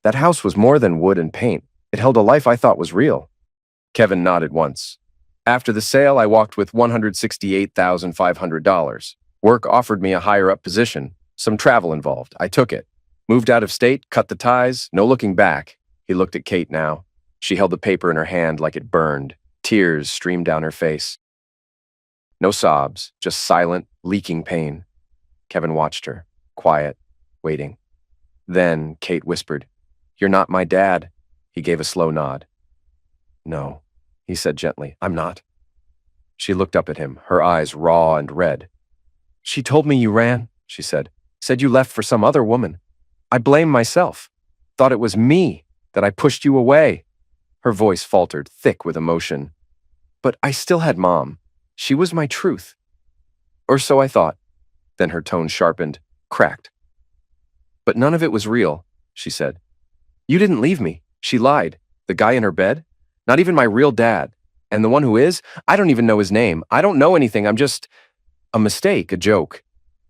That house was more than wood and paint. It held a life I thought was real. Kevin nodded once. After the sale, I walked with $168,500. Work offered me a higher-up position, some travel involved. I took it. Moved out of state, cut the ties, no looking back. He looked at Kate now. She held the paper in her hand like it burned. Tears streamed down her face. No sobs, just silent, leaking pain. Kevin watched her, quiet, waiting. Then Kate whispered, "You're not my dad." He gave a slow nod. "No," he said gently, "I'm not." She looked up at him, her eyes raw and red. "She told me you ran," she said. "Said you left for some other woman. I blame myself. Thought it was me, that I pushed you away." Her voice faltered, thick with emotion. "But I still had Mom. She was my truth. Or so I thought." Then her tone sharpened, cracked. "But none of it was real," she said. "You didn't leave me." She lied. "The guy in her bed? Not even my real dad. And the one who is? I don't even know his name. I don't know anything. I'm just a mistake, a joke."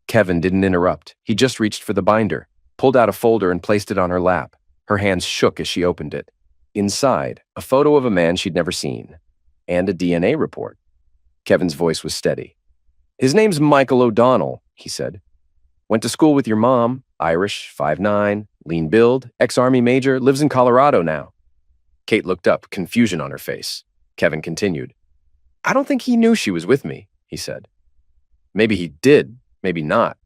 Kevin didn't interrupt. He just reached for the binder, pulled out a folder and placed it on her lap. Her hands shook as she opened it. Inside, a photo of a man she'd never seen, and a DNA report. Kevin's voice was steady. "His name's Michael O'Donnell," he said. "Went to school with your mom, Irish, 5'9", lean build, ex-Army major, lives in Colorado now." Kate looked up, confusion on her face. Kevin continued. "I don't think he knew she was with me," he said. "Maybe he did, maybe not.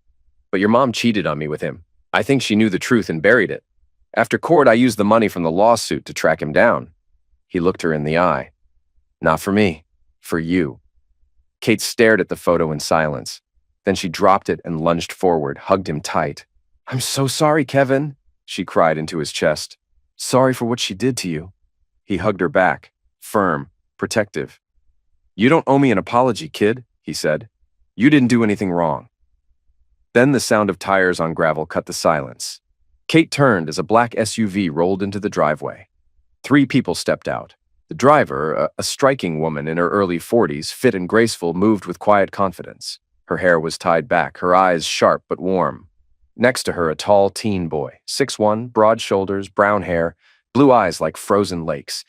But your mom cheated on me with him. I think she knew the truth and buried it. After court, I used the money from the lawsuit to track him down." He looked her in the eye. "Not for me, for you." Kate stared at the photo in silence. Then she dropped it and lunged forward, hugged him tight. "I'm so sorry, Kevin," she cried into his chest. "Sorry for what she did to you." He hugged her back, firm, protective. "You don't owe me an apology, kid," he said. "You didn't do anything wrong." Then the sound of tires on gravel cut the silence. Kate turned as a black SUV rolled into the driveway. 3 people stepped out. The driver, a striking woman in her early 40s, fit and graceful, moved with quiet confidence. Her hair was tied back, her eyes sharp but warm. Next to her, a tall teen boy, 6'1", broad shoulders, brown hair, blue eyes like frozen lakes.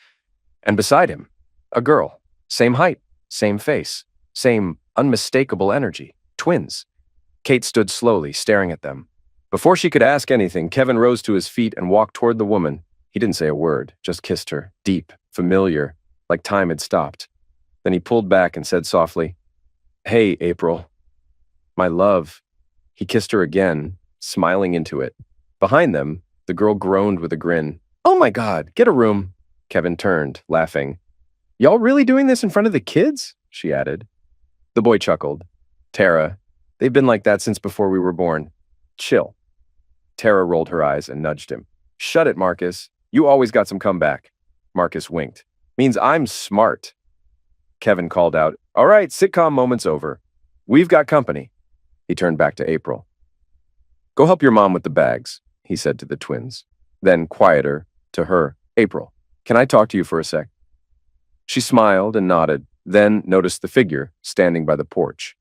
And beside him, a girl, same height, same face, same unmistakable energy, twins. Kate stood slowly, staring at them. Before she could ask anything, Kevin rose to his feet and walked toward the woman. He didn't say a word, just kissed her, deep, familiar, like time had stopped. Then he pulled back and said softly, "Hey, April. My love." He kissed her again, smiling into it. Behind them, the girl groaned with a grin. "Oh my God, get a room." Kevin turned, laughing. "Y'all really doing this in front of the kids?" she added. The boy chuckled. "Tara, they've been like that since before we were born. Chill." Tara rolled her eyes and nudged him. "Shut it, Marcus. You always got some comeback." Marcus winked. "Means I'm smart." Kevin called out, "All right, sitcom moment's over. We've got company." He turned back to April. "Go help your mom with the bags," he said to the twins. Then, quieter, to her, "April, can I talk to you for a sec?" She smiled and nodded, then noticed the figure standing by the porch.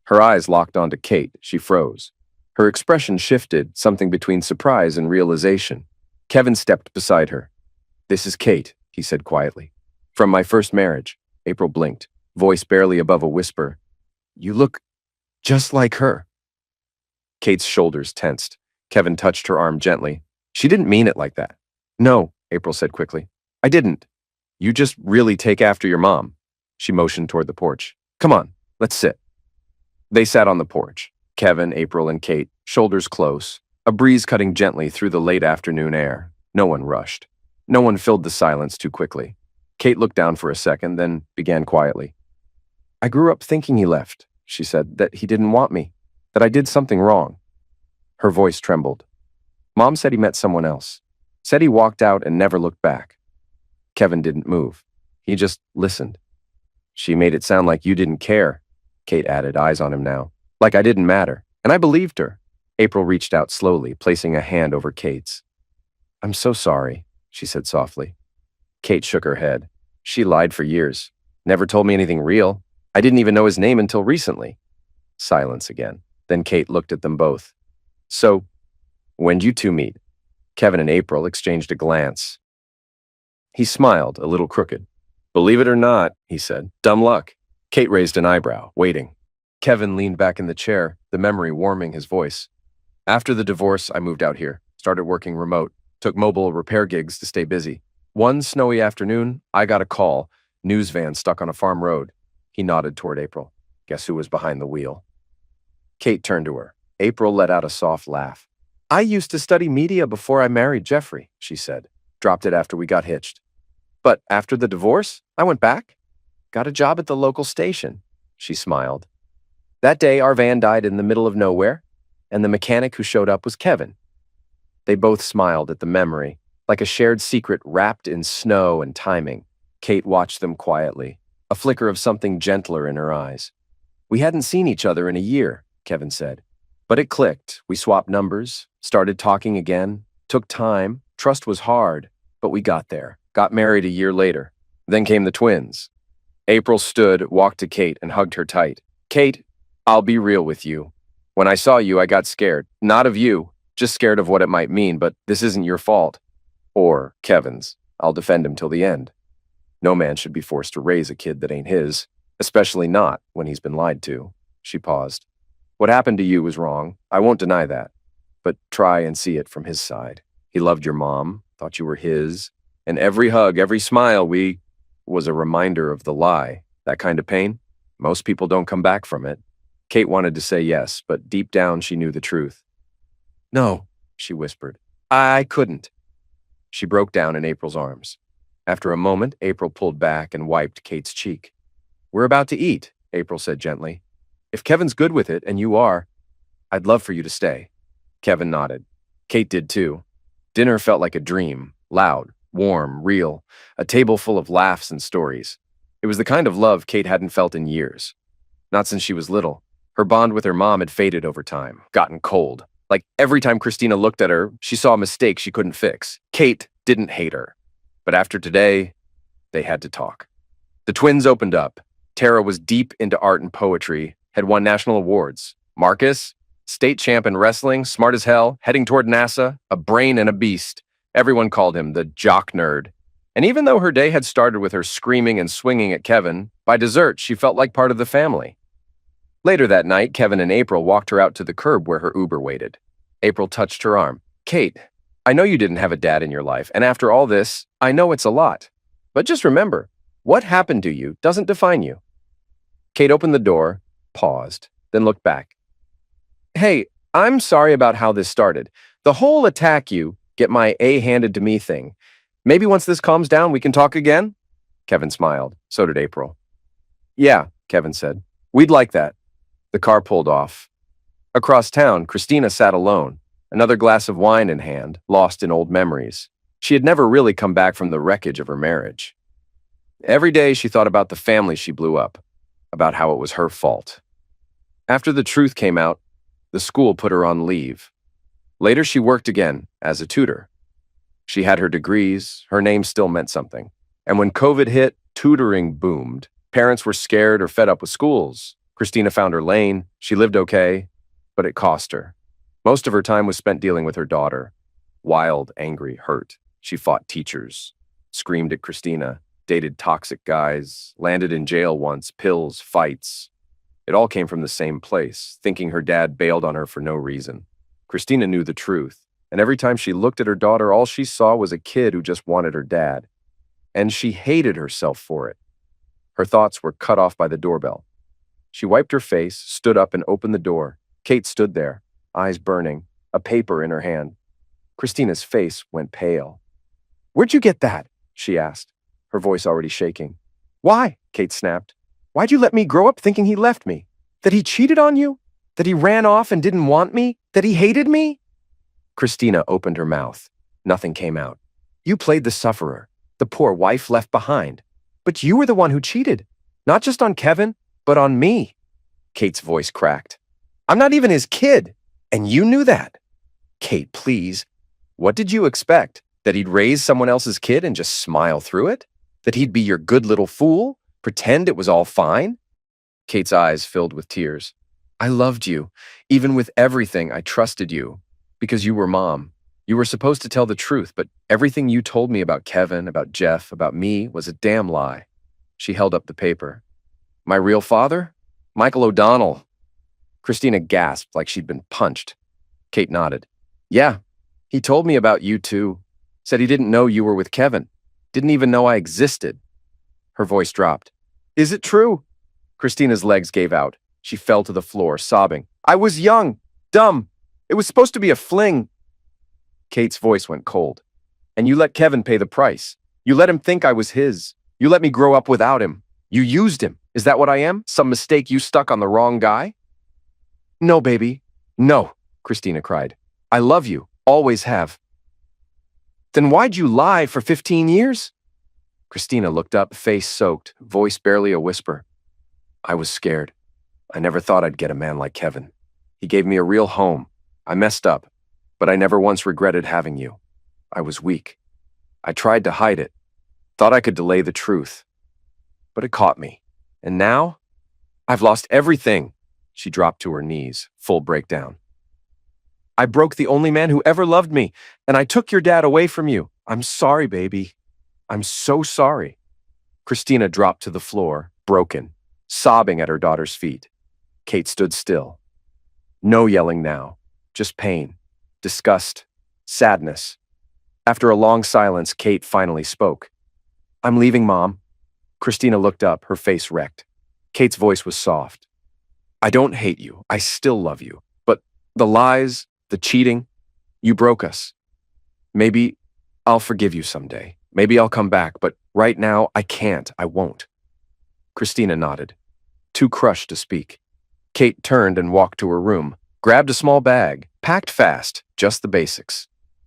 Her eyes locked onto Kate. She froze. Her expression shifted, something between surprise and realization. Kevin stepped beside her. "This is Kate," he said quietly. "From my first marriage." April blinked, voice barely above a whisper. "You look just like her." Kate's shoulders tensed. Kevin touched her arm gently. "She didn't mean it like that." "No," April said quickly. "I didn't. You just really take after your mom." She motioned toward the porch. "Come on, let's sit." They sat on the porch, Kevin, April, and Kate, shoulders close, a breeze cutting gently through the late afternoon air. No one rushed. No one filled the silence too quickly. Kate looked down for a second, then began quietly. "I grew up thinking he left," she said, "that he didn't want me, that I did something wrong." Her voice trembled. "Mom said he met someone else. Said he walked out and never looked back." Kevin didn't move. He just listened. "She made it sound like you didn't care," Kate added, eyes on him now. "Like I didn't matter. And I believed her." April reached out slowly, placing a hand over Kate's. "I'm so sorry," she said softly. Kate shook her head. "She lied for years. Never told me anything real. I didn't even know his name until recently." Silence again. Then Kate looked at them both. "So, when'd you two meet?" Kevin and April exchanged a glance. He smiled, a little crooked. Believe it or not, he said. Dumb luck. Kate raised an eyebrow, waiting. Kevin leaned back in the chair, the memory warming his voice. After the divorce, I moved out here, started working remote, took mobile repair gigs to stay busy. One snowy afternoon, I got a call, news van stuck on a farm road. He nodded toward April. Guess who was behind the wheel? Kate turned to her. April let out a soft laugh. I used to study media before I married Jeffrey, she said. Dropped it after we got hitched. But after the divorce, I went back. Got a job at the local station. She smiled. That day, our van died in the middle of nowhere, and the mechanic who showed up was Kevin. They both smiled at the memory, like a shared secret wrapped in snow and timing. Kate watched them quietly, a flicker of something gentler in her eyes. We hadn't seen each other in a year, Kevin said. But it clicked. We swapped numbers, started talking again. Took time. Trust was hard, but we got there. Got married a year later. Then came the twins. April stood, walked to Kate, and hugged her tight. Kate, I'll be real with you. When I saw you, I got scared. Not of you, just scared of what it might mean, but this isn't your fault. Or Kevin's. I'll defend him till the end. No man should be forced to raise a kid that ain't his, especially not when he's been lied to. She paused. What happened to you was wrong. I won't deny that. But try and see it from his side. He loved your mom, thought you were his, and every hug, every smile was a reminder of the lie. That kind of pain, most people don't come back from it. Kate wanted to say yes, but deep down she knew the truth. No, she whispered. I couldn't. She broke down in April's arms. After a moment, April pulled back and wiped Kate's cheek. We're about to eat, April said gently. If Kevin's good with it, and you are, I'd love for you to stay. Kevin nodded. Kate did too. Dinner felt like a dream, loud, warm, real, a table full of laughs and stories. It was the kind of love Kate hadn't felt in years. Not since she was little. Her bond with her mom had faded over time, gotten cold. Like every time Christina looked at her, she saw a mistake she couldn't fix. Kate didn't hate her. But after today, they had to talk. The twins opened up. Tara was deep into art and poetry, had won national awards. Marcus, state champ in wrestling, smart as hell, heading toward NASA, a brain and a beast. Everyone called him the jock nerd. And even though her day had started with her screaming and swinging at Kevin, by dessert she felt like part of the family. Later that night, Kevin and April walked her out to the curb where her Uber waited. April touched her arm. Kate, I know you didn't have a dad in your life, and after all this, I know it's a lot. But just remember, what happened to you doesn't define you. Kate opened the door, paused, then looked back. Hey, I'm sorry about how this started. The whole attack you, get my A handed to me thing. Maybe once this calms down, we can talk again? Kevin smiled. So did April. Yeah, Kevin said. We'd like that. The car pulled off. Across town, Christina sat alone, another glass of wine in hand, lost in old memories. She had never really come back from the wreckage of her marriage. Every day she thought about the family she blew up, about how it was her fault. After the truth came out, the school put her on leave. Later she worked again as a tutor. She had her degrees, her name still meant something. And when COVID hit, tutoring boomed. Parents were scared or fed up with schools. Christina found her lane. She lived okay, but it cost her. Most of her time was spent dealing with her daughter. Wild, angry, hurt. She fought teachers, screamed at Christina, dated toxic guys, landed in jail once, pills, fights. It all came from the same place, thinking her dad bailed on her for no reason. Christina knew the truth, and every time she looked at her daughter, all she saw was a kid who just wanted her dad. And she hated herself for it. Her thoughts were cut off by the doorbell. She wiped her face, stood up, and opened the door. Kate stood there, eyes burning, a paper in her hand. Christina's face went pale. Where'd you get that? She asked, her voice already shaking. Why? Kate snapped. Why'd you let me grow up thinking he left me? That he cheated on you? That he ran off and didn't want me? That he hated me? Christina opened her mouth. Nothing came out. You played the sufferer, the poor wife left behind. But you were the one who cheated. Not just on Kevin, but on me. Kate's voice cracked. I'm not even his kid. And you knew that. Kate, please. What did you expect? That he'd raise someone else's kid and just smile through it? That he'd be your good little fool? Pretend it was all fine? Kate's eyes filled with tears. I loved you. Even with everything, I trusted you. Because you were mom. You were supposed to tell the truth, but everything you told me about Kevin, about Jeff, about me was a damn lie. She held up the paper. My real father? Michael O'Donnell. Christina gasped like she'd been punched. Kate nodded. Yeah, he told me about you too. Said he didn't know you were with Kevin. Didn't even know I existed. Her voice dropped. Is it true? Christina's legs gave out. She fell to the floor, sobbing. I was young, dumb. It was supposed to be a fling. Kate's voice went cold. And you let Kevin pay the price. You let him think I was his. You let me grow up without him. You used him. Is that what I am? Some mistake you stuck on the wrong guy? No, baby. No, Christina cried. I love you. Always have. Then why'd you lie for 15 years? Christina looked up, face soaked, voice barely a whisper. I was scared. I never thought I'd get a man like Kevin. He gave me a real home. I messed up, but I never once regretted having you. I was weak. I tried to hide it. Thought I could delay the truth. But it caught me. And now? I've lost everything. She dropped to her knees, full breakdown. I broke the only man who ever loved me, and I took your dad away from you. I'm sorry, baby. I'm so sorry. Christina dropped to the floor, broken, sobbing at her daughter's feet. Kate stood still. No yelling now, just pain, disgust, sadness. After a long silence, Kate finally spoke. I'm leaving, Mom. Christina looked up, her face wrecked. Kate's voice was soft. I don't hate you. I still love you. But the lies, the cheating, you broke us. Maybe I'll forgive you someday. Maybe I'll come back, but right now I can't. I won't. Christina nodded, too crushed to speak. Kate turned and walked to her room, grabbed a small bag, packed fast, just the basics.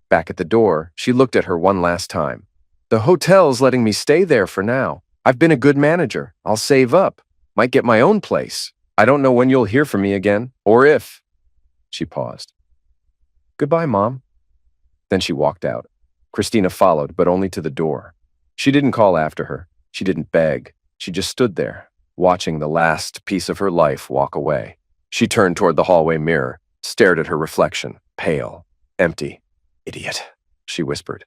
Back at the door, she looked at her one last time. The hotel's letting me stay there for now. I've been a good manager. I'll save up. Might get my own place. I don't know when you'll hear from me again, or if. She paused. Goodbye, Mom. Then she walked out. Christina followed, but only to the door. She didn't call after her. She didn't beg. She just stood there, watching the last piece of her life walk away. She turned toward the hallway mirror, stared at her reflection, pale, empty. Idiot, she whispered.